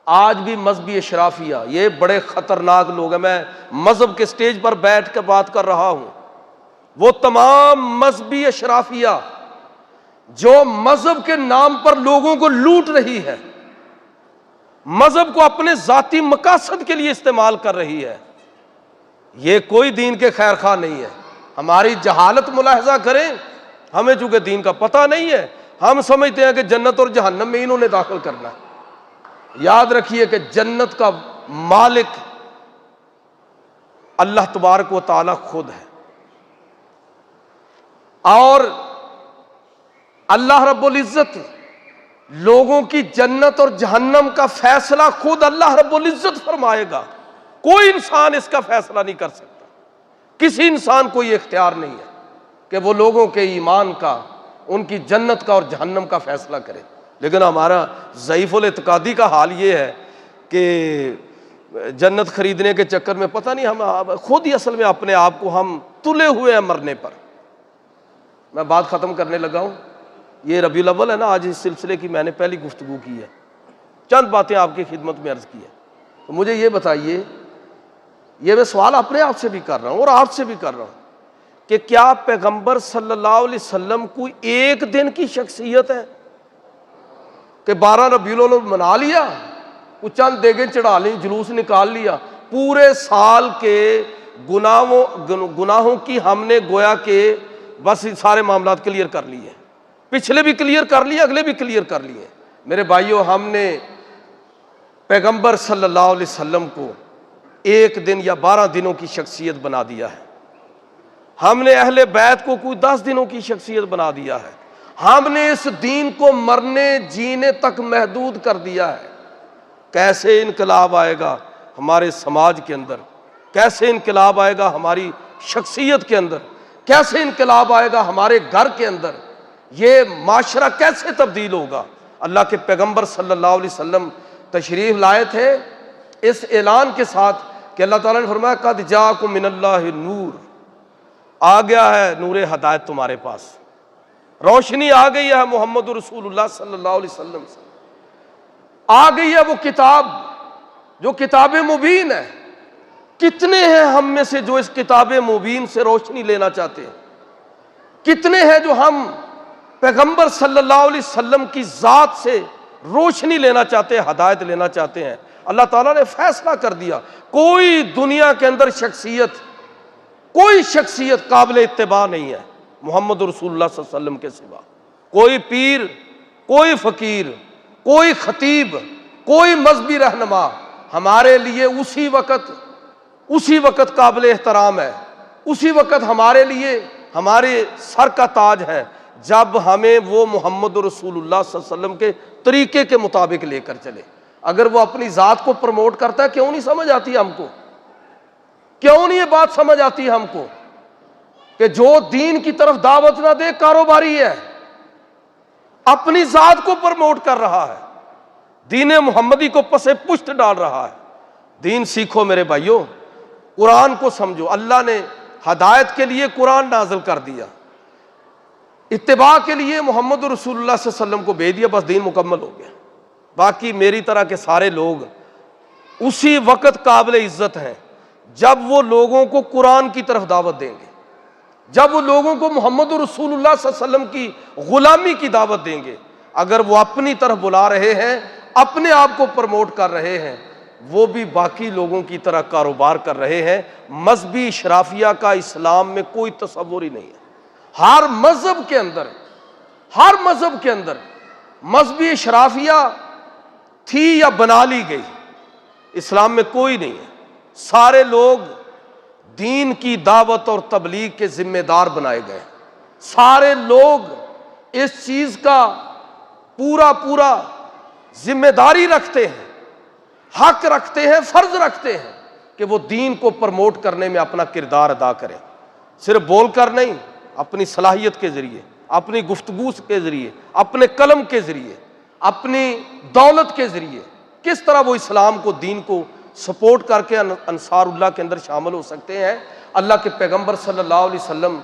S1: آج بھی مذہبی اشرافیہ یہ بڑے خطرناک لوگ ہیں۔ میں مذہب کے سٹیج پر بیٹھ کے بات کر رہا ہوں۔ وہ تمام مذہبی اشرافیہ جو مذہب کے نام پر لوگوں کو لوٹ رہی ہے، مذہب کو اپنے ذاتی مقاصد کے لیے استعمال کر رہی ہے، یہ کوئی دین کے خیر خواہ نہیں ہے۔ ہماری جہالت ملاحظہ کریں، ہمیں چونکہ دین کا پتہ نہیں ہے، ہم سمجھتے ہیں کہ جنت اور جہنم میں انہوں نے داخل کرنا ہے۔ یاد رکھیے کہ جنت کا مالک اللہ تبارک و تعالی خود ہے، اور اللہ رب العزت لوگوں کی جنت اور جہنم کا فیصلہ خود اللہ رب العزت فرمائے گا۔ کوئی انسان اس کا فیصلہ نہیں کر سکتا، کسی انسان کو یہ اختیار نہیں ہے کہ وہ لوگوں کے ایمان کا، ان کی جنت کا اور جہنم کا فیصلہ کرے۔ لیکن ہمارا ضعیف الاعتقادی کا حال یہ ہے کہ جنت خریدنے کے چکر میں پتہ نہیں ہم خود ہی اصل میں اپنے آپ کو ہم تلے ہوئے ہیں مرنے پر۔ میں بات ختم کرنے لگا ہوں۔ یہ ربیع الاول ہے نا، آج اس سلسلے کی میں نے پہلی گفتگو کی ہے، چند باتیں آپ کی خدمت میں عرض کی ہے۔ تو مجھے یہ بتائیے، یہ میں سوال اپنے آپ سے بھی کر رہا ہوں اور آپ سے بھی کر رہا ہوں کہ کیا پیغمبر صلی اللہ علیہ وسلم کوئی ایک دن کی شخصیت ہے کہ 12 ربیع الاول منا لیا، کچھ چند دیگیں چڑھا لیں، جلوس نکال لیا، پورے سال کے گناہوں کی ہم نے گویا کہ بس سارے معاملات کلیئر کر لیے، پچھلے بھی کلیئر کر لیے، اگلے بھی کلیئر کر لیے۔ میرے بھائیوں، ہم نے پیغمبر صلی اللہ علیہ وسلم کو ایک دن یا 12 دنوں کی شخصیت بنا دیا ہے، ہم نے اہل بیت کو کوئی 10 دنوں کی شخصیت بنا دیا ہے، ہم نے اس دین کو مرنے جینے تک محدود کر دیا ہے۔ کیسے انقلاب آئے گا ہمارے سماج کے اندر، کیسے انقلاب آئے گا ہماری شخصیت کے اندر، کیسے انقلاب آئے گا ہمارے گھر کے اندر، یہ معاشرہ کیسے تبدیل ہوگا؟ اللہ کے پیغمبر صلی اللہ علیہ وسلم تشریف لائے تھے اس اعلان کے ساتھ کہ اللہ تعالیٰ نے فرمایا قد جاءکم من اللہ نور، آ گیا ہے نور ہدایت تمہارے پاس، روشنی آ گئی ہے محمد رسول اللہ صلی اللہ علیہ وسلم سے، آ گئی ہے وہ کتاب جو کتاب مبین ہے۔ کتنے ہیں ہم میں سے جو اس کتاب مبین سے روشنی لینا چاہتے ہیں؟ کتنے ہیں جو ہم پیغمبر صلی اللہ علیہ وسلم کی ذات سے روشنی لینا چاہتے ہیں، ہدایت لینا چاہتے ہیں؟ اللہ تعالیٰ نے فیصلہ کر دیا کوئی دنیا کے اندر کوئی شخصیت قابل اتباع نہیں ہے محمد رسول اللہ صلی اللہ علیہ وسلم کے سوا۔ کوئی پیر، کوئی فقیر، کوئی خطیب، کوئی مذہبی رہنما ہمارے لیے اسی وقت قابل احترام ہے، اسی وقت ہمارے لیے ہمارے سر کا تاج ہے جب ہمیں وہ محمد رسول اللہ صلی اللہ علیہ وسلم کے طریقے کے مطابق لے کر چلے۔ اگر وہ اپنی ذات کو پروموٹ کرتا ہے، کیوں نہیں سمجھ آتی ہم کو؟ کیوں نہیں یہ بات سمجھ آتی ہم کو کہ جو دین کی طرف دعوت نہ دے کاروباری ہے، اپنی ذات کو پروموٹ کر رہا ہے، دین محمدی کو پس پشت ڈال رہا ہے۔ دین سیکھو میرے بھائیوں، قرآن کو سمجھو۔ اللہ نے ہدایت کے لیے قرآن نازل کر دیا، اتباع کے لیے محمد رسول اللہ صلی اللہ علیہ وسلم کو بھیج دیا، بس دین مکمل ہو گیا۔ باقی میری طرح کے سارے لوگ اسی وقت قابل عزت ہیں جب وہ لوگوں کو قرآن کی طرف دعوت دیں گے، جب وہ لوگوں کو محمد رسول اللہ صلی اللہ علیہ وسلم کی غلامی کی دعوت دیں گے۔ اگر وہ اپنی طرف بلا رہے ہیں، اپنے آپ کو پروموٹ کر رہے ہیں، وہ بھی باقی لوگوں کی طرح کاروبار کر رہے ہیں۔ مذہبی اشرافیہ کا اسلام میں کوئی تصور ہی نہیں ہے۔ ہر مذہب کے اندر مذہبی اشرافیہ تھی یا بنا لی گئی، اسلام میں کوئی نہیں ہے۔ سارے لوگ دین کی دعوت اور تبلیغ کے ذمہ دار بنائے گئے، سارے لوگ اس چیز کا پورا ذمہ داری رکھتے ہیں، حق رکھتے ہیں، فرض رکھتے ہیں کہ وہ دین کو پروموٹ کرنے میں اپنا کردار ادا کریں، صرف بول کر نہیں، اپنی صلاحیت کے ذریعے، اپنی گفتگو کے ذریعے، اپنے قلم کے ذریعے، اپنی دولت کے ذریعے کس طرح وہ اسلام کو، دین کو سپورٹ کر کے انصار اللہ کے اندر شامل ہو سکتے ہیں۔ اللہ کے پیغمبر صلی اللہ علیہ وسلم،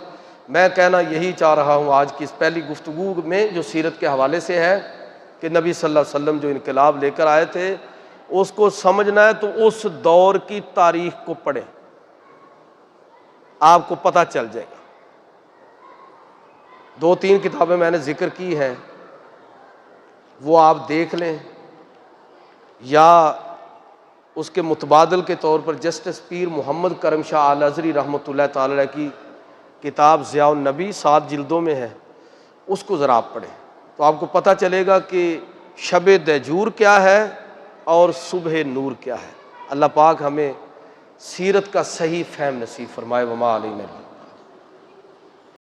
S1: میں کہنا یہی چاہ رہا ہوں آج کی اس پہلی گفتگو میں جو سیرت کے حوالے سے ہے کہ نبی صلی اللہ علیہ وسلم جو انقلاب لے کر آئے تھے اس کو سمجھنا ہے تو اس دور کی تاریخ کو پڑھیں، آپ کو پتہ چل جائے گا۔ 2-3 کتابیں میں نے ذکر کی ہیں، وہ آپ دیکھ لیں، یا اس کے متبادل کے طور پر جسٹس پیر محمد کرم شاہ آل ازہری رحمۃ اللہ تعالی علیہ کی کتاب ضیاء النبی 7 جلدوں میں ہے، اس کو ذرا آپ پڑھیں تو آپ کو پتہ چلے گا کہ شب دہجور کیا ہے اور صبح نور کیا ہے۔ اللہ پاک ہمیں سیرت کا صحیح فہم نصیب فرمائے۔ وما علینا۔